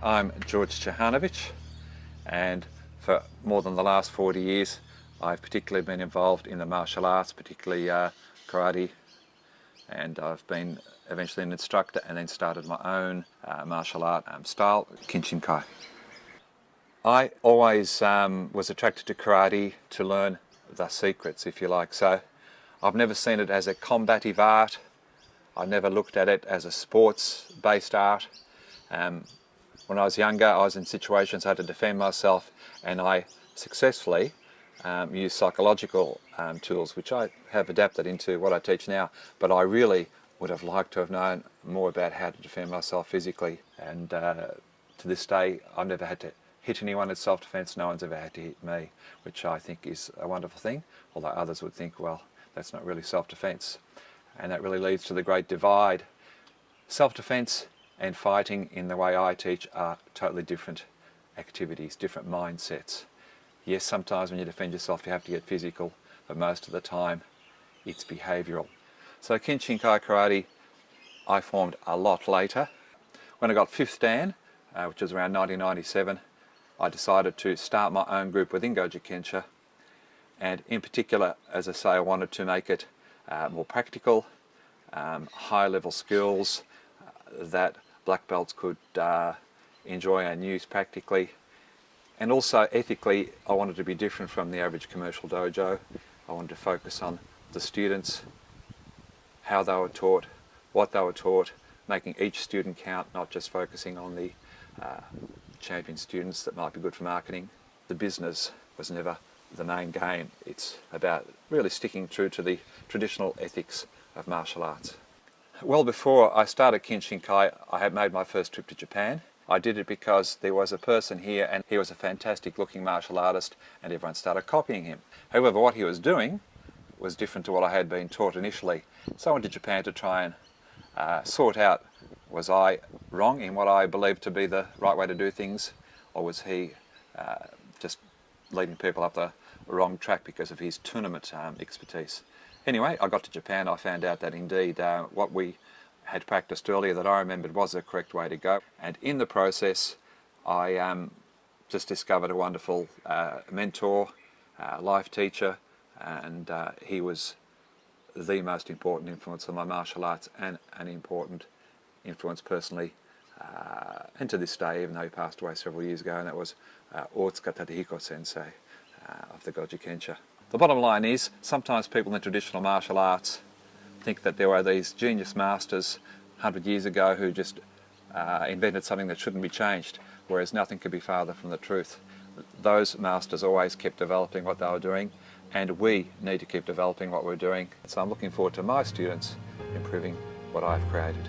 I'm George Ciechanowicz, and for more than the last 40 years I've particularly been involved in the martial arts, particularly karate, and I've been eventually an instructor and then started my own martial art style, Kin Shin Kai. I always was attracted to karate to learn the secrets, if you like, so I've never seen it as a combative art. I never looked at it as a sports-based art. When I was younger, I was in situations I had to defend myself, and I successfully used psychological tools, which I have adapted into what I teach now, but I really would have liked to have known more about how to defend myself physically. And to this day, I've never had to hit anyone in self-defense. No one's ever had to hit me, which I think is a wonderful thing, although others would think, well, that's not really self-defense. And that really leads to the great divide. Self-defense and fighting, in the way I teach, are totally different activities, different mindsets. Yes, sometimes when you defend yourself you have to get physical, but most of the time it's behavioural. So Kin Shin Kai karate I formed a lot later. When I got 5th Dan, which was around 1997, I decided to start my own group within Gojukensha, and in particular, as I say, I wanted to make it more practical, high-level skills that black belts could enjoy and use practically. And also ethically, I wanted to be different from the average commercial dojo. I wanted to focus on the students, how they were taught, what they were taught, making each student count, not just focusing on the champion students that might be good for marketing. The business was never the main game. It's about really sticking true to the traditional ethics of martial arts. Well, before I started Kin Shin Kai, I had made my first trip to Japan. I did it because there was a person here and he was a fantastic looking martial artist and everyone started copying him. However, what he was doing was different to what I had been taught initially. So I went to Japan to try and sort out, was I wrong in what I believed to be the right way to do things, or was he just leading people up the wrong track because of his tournament expertise. Anyway, I got to Japan, I found out that indeed what we had practiced earlier that I remembered was the correct way to go. And in the process, I just discovered a wonderful mentor, life teacher, and he was the most important influence on my martial arts and an important influence personally, and to this day, even though he passed away several years ago, and that was Ohtsuka Tadahiko sensei of the Gojukensha. The bottom line is, sometimes people in traditional martial arts think that there were these genius masters 100 years ago who just invented something that shouldn't be changed, whereas nothing could be farther from the truth. Those masters always kept developing what they were doing, and we need to keep developing what we're doing. So I'm looking forward to my students improving what I've created.